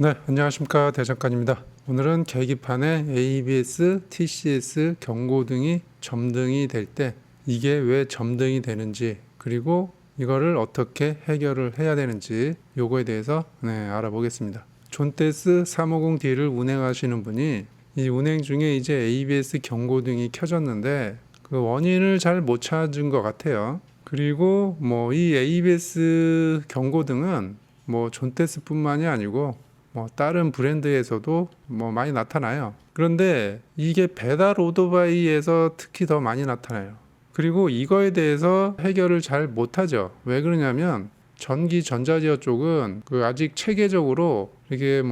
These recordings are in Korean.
네, 안녕하십니까. 대장간입니다. 오늘은 계기판에 ABS, TCS 경고등이 점등이 될 때 이게 왜 점등이 되는지, 그리고 이거를 어떻게 해결을 해야 되는지 요거에 대해서 알아보겠습니다. 존테스 350D를 운행하시는 분이 이 운행 중에 이제 ABS 경고등이 켜졌는데 그 원인을 잘 못 찾은 것 같아요. 그리고 이 ABS 경고등은 존테스뿐만이 아니고 다른 브랜드에서도 많이 나타나요. 그런데 이게 배달 오토바이에서 특히 더 많이 나타나요. 그리고 이거에 대해서 해결을 잘 못하죠. 왜 그러냐면 전기 전자제어 쪽은 아직 체계적으로 이게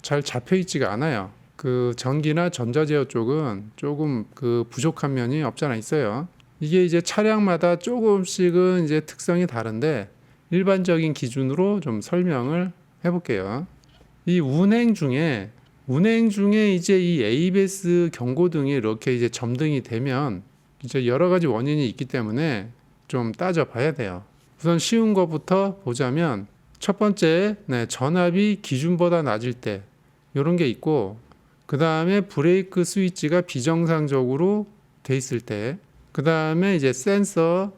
잘 잡혀 있지가 않아요. 그 전기나 전자제어 쪽은 조금 부족한 면이 없잖아 있어요. 이게 이제 차량마다 조금씩은 이제 특성이 다른데 일반적인 기준으로 좀 설명을 해볼게요. 이 운행 중에 이제 이 ABS 경고등이 이렇게 이제 점등이 되면 이제 여러 가지 원인이 있기 때문에 좀 따져봐야 돼요. 우선 쉬운 것부터 보자면 첫 번째, 전압이 기준보다 낮을 때 이런 게 있고, 그 다음에 브레이크 스위치가 비정상적으로 돼 있을 때, 그 다음에 이제 센서,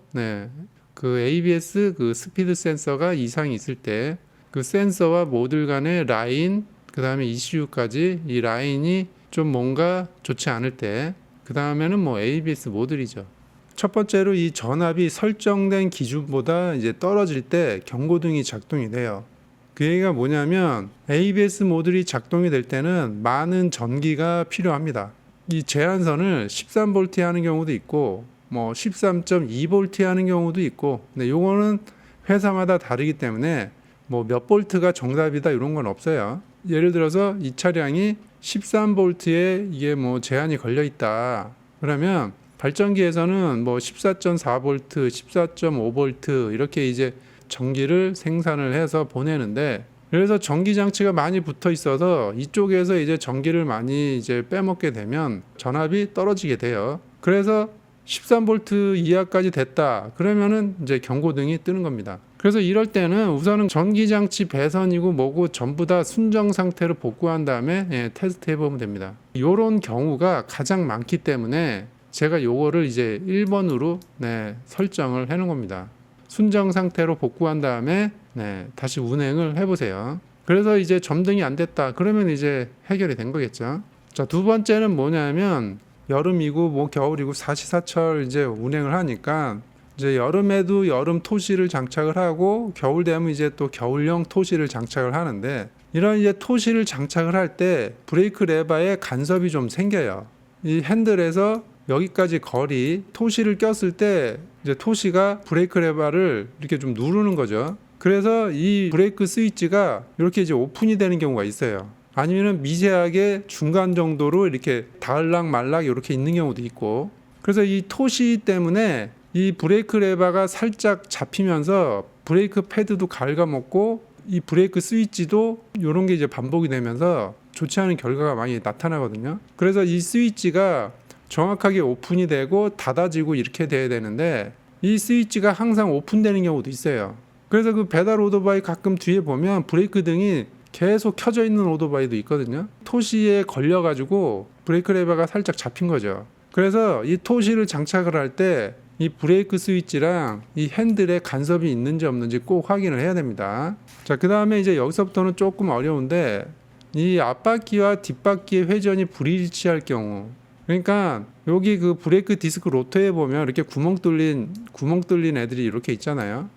그 ABS 스피드 센서가 이상이 있을 때, 그 센서와 모듈 간의 라인, 그 다음에 ECU까지 이 라인이 좀 뭔가 좋지 않을 때, 그 다음에는 ABS 모듈이죠. 첫 번째로 이 전압이 설정된 기준보다 이제 떨어질 때 경고등이 작동이 돼요. 그 얘기가 뭐냐면 ABS 모듈이 작동이 될 때는 많은 전기가 필요합니다. 이 제한선을 13V 하는 경우도 있고 13.2V 하는 경우도 있고, 근데 요거는 회사마다 다르기 때문에 몇 볼트가 정답이다 이런 건 없어요. 예를 들어서 이 차량이 13V에 이게 제한이 걸려 있다. 그러면 발전기에서는 14.4V, 14.5V 이렇게 이제 전기를 생산을 해서 보내는데, 그래서 전기 장치가 많이 붙어 있어서 이쪽에서 이제 전기를 많이 이제 빼먹게 되면 전압이 떨어지게 돼요. 그래서 13V 이하까지 됐다. 그러면은 이제 경고등이 뜨는 겁니다. 그래서 이럴 때는 우선은 전기장치 배선이고 뭐고 전부 다 순정 상태로 복구한 다음에 테스트 해보면 됩니다. 이런 경우가 가장 많기 때문에 제가 요거를 이제 1번으로 설정을 해 놓은 겁니다. 순정 상태로 복구한 다음에 다시 운행을 해보세요. 그래서 이제 점등이 안 됐다. 그러면 이제 해결이 된 거겠죠. 자, 두 번째는 뭐냐면 여름이고 겨울이고 사시사철 이제 운행을 하니까 이제 여름에도 여름 토시를 장착을 하고 겨울 되면 이제 또 겨울용 토시를 장착을 하는데, 이런 이제 토시를 장착을 할 때 브레이크 레버에 간섭이 좀 생겨요. 이 핸들에서 여기까지 거리 토시를 꼈을 때 이제 토시가 브레이크 레버를 이렇게 좀 누르는 거죠. 그래서 이 브레이크 스위치가 이렇게 이제 오픈이 되는 경우가 있어요. 아니면은 미세하게 중간 정도로 이렇게 닿을락 말락 이렇게 있는 경우도 있고, 그래서 이 토시 때문에 이 브레이크 레버가 살짝 잡히면서 브레이크 패드도 갉아먹고 이 브레이크 스위치도 이런 게 이제 반복이 되면서 좋지 않은 결과가 많이 나타나거든요. 그래서 이 스위치가 정확하게 오픈이 되고 닫아지고 이렇게 돼야 되는데 이 스위치가 항상 오픈되는 경우도 있어요. 그래서 그 배달 오토바이 가끔 뒤에 보면 브레이크 등이 계속 켜져 있는 오토바이도 있거든요. 토시에 걸려가지고 브레이크 레버가 살짝 잡힌 거죠. 그래서 이 토시를 장착을 할 때 이 브레이크 스위치랑 이 핸들에 간섭이 있는지 없는지 꼭 확인을 해야 됩니다. 자, 그 다음에 이제 여기서부터는 조금 어려운데, 이 앞바퀴와 뒷바퀴의 회전이 불일치할 경우, 그러니까 여기 그 브레이크 디스크 로터에 보면 이렇게 구멍 뚫린 애들이 이렇게 있잖아요.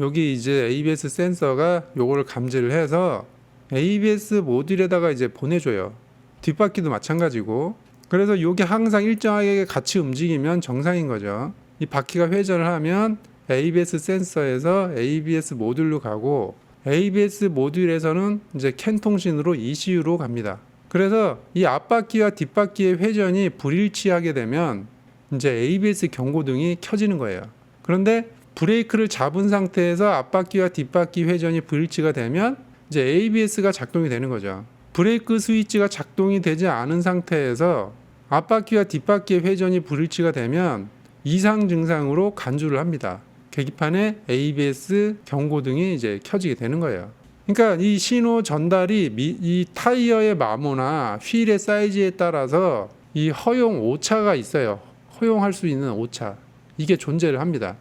여기 이제 ABS 센서가 요거를 감지를 해서 ABS 모듈에다가 이제 보내줘요. 뒷바퀴도 마찬가지고. 그래서 요게 항상 일정하게 같이 움직이면 정상인 거죠. 이 바퀴가 회전을 하면 ABS 센서에서 ABS 모듈로 가고, ABS 모듈에서는 이제 캔 통신으로 ECU로 갑니다. 그래서 이 앞바퀴와 뒷바퀴의 회전이 불일치하게 되면 이제 ABS 경고등이 켜지는 거예요. 그런데 브레이크를 잡은 상태에서 앞바퀴와 뒷바퀴 회전이 불일치가 되면 이제 ABS가 작동이 되는 거죠. 브레이크 스위치가 작동이 되지 않은 상태에서 앞바퀴와 뒷바퀴의 회전이 불일치가 되면 이상 증상으로 간주를 합니다. 계기판에 ABS 경고등이 이제 켜지게 되는 거예요. 그러니까 이 신호 전달이 이 타이어의 마모나 휠의 사이즈에 따라서 이 허용 오차가 있어요. 허용할 수 있는 오차. 이게 존재를 합니다.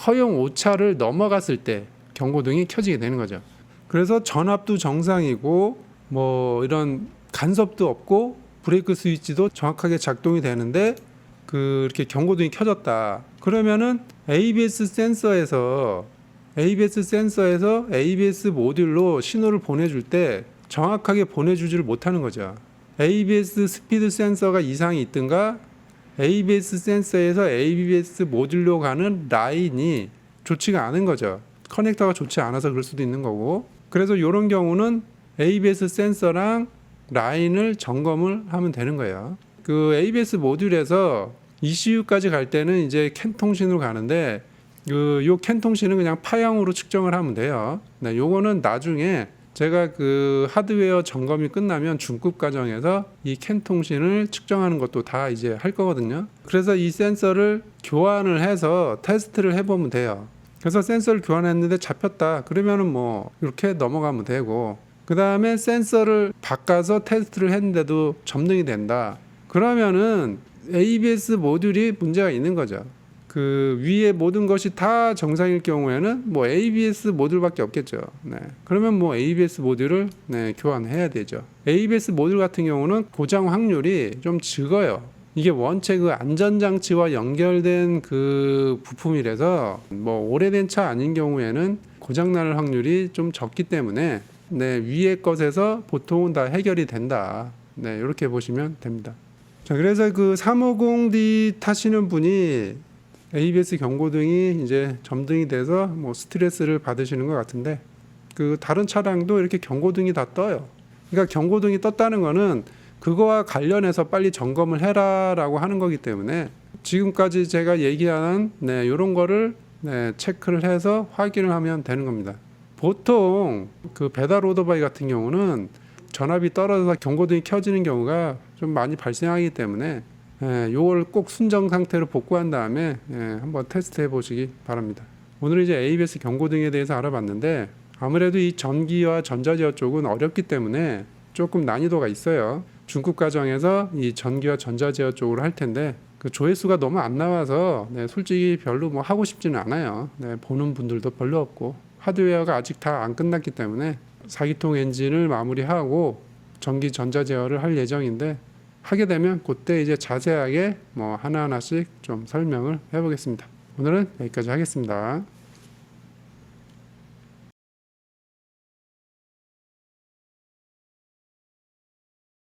허용 오차를 넘어갔을 때 경고등이 켜지게 되는 거죠. 그래서 전압도 정상이고 뭐 이런 간섭도 없고 브레이크 스위치도 정확하게 작동이 되는데 이렇게 경고등이 켜졌다. 그러면은 ABS 센서에서 ABS 모듈로 신호를 보내줄 때 정확하게 보내주지를 못하는 거죠. ABS 스피드 센서가 이상이 있든가 ABS 센서에서 ABS 모듈로 가는 라인이 좋지가 않은 거죠. 커넥터가 좋지 않아서 그럴 수도 있는 거고. 그래서 이런 경우는 ABS 센서랑 라인을 점검을 하면 되는 거예요. 그 ABS 모듈에서 ECU까지 갈 때는 이제 캔 통신으로 가는데 요 캔 통신은 그냥 파형으로 측정을 하면 돼요. 네, 요거는 나중에 제가 그 하드웨어 점검이 끝나면 중급 과정에서 이 캔 통신을 측정하는 것도 다 이제 할 거거든요. 그래서 이 센서를 교환을 해서 테스트를 해보면 돼요. 그래서 센서를 교환했는데 잡혔다. 그러면은 뭐 이렇게 넘어가면 되고, 그 다음에 센서를 바꿔서 테스트를 했는데도 점등이 된다. 그러면은 ABS 모듈이 문제가 있는 거죠. 그 위에 모든 것이 다 정상일 경우에는 뭐 ABS 모듈밖에 없겠죠. 네. 그러면 뭐 ABS 모듈을 교환해야 되죠. ABS 모듈 같은 경우는 고장 확률이 좀 적어요. 이게 원체 그 안전장치와 연결된 그 부품이라서 뭐 오래된 차 아닌 경우에는 고장날 확률이 좀 적기 때문에 위에 것에서 보통은 다 해결이 된다. 이렇게 보시면 됩니다. 자, 그래서 그 350D 타시는 분이 ABS 경고등이 이제 점등이 돼서 뭐 스트레스를 받으시는 것 같은데, 그 다른 차량도 이렇게 경고등이 다 떠요. 그러니까 경고등이 떴다는 거는 그거와 관련해서 빨리 점검을 해라라고 하는 거기 때문에 지금까지 제가 얘기하는 이런 거를 체크를 해서 확인을 하면 되는 겁니다. 보통 그 배달 오토바이 같은 경우는 전압이 떨어져서 경고등이 켜지는 경우가 좀 많이 발생하기 때문에 요걸 꼭 순정 상태로 복구한 다음에 한번 테스트 해 보시기 바랍니다. 오늘 이제 ABS 경고등에 대해서 알아봤는데, 아무래도 이 전기와 전자제어 쪽은 어렵기 때문에 조금 난이도가 있어요. 중급 과정에서 이 전기와 전자제어 쪽으로 할 텐데 그 조회수가 너무 안 나와서 솔직히 별로 뭐 하고 싶지는 않아요. 보는 분들도 별로 없고, 하드웨어가 아직 다 안 끝났기 때문에 4기통 엔진을 마무리하고 전기 전자 제어를 할 예정인데, 하게 되면 그때 이제 자세하게 뭐 하나하나씩 좀 설명을 해보겠습니다. 오늘은 여기까지 하겠습니다.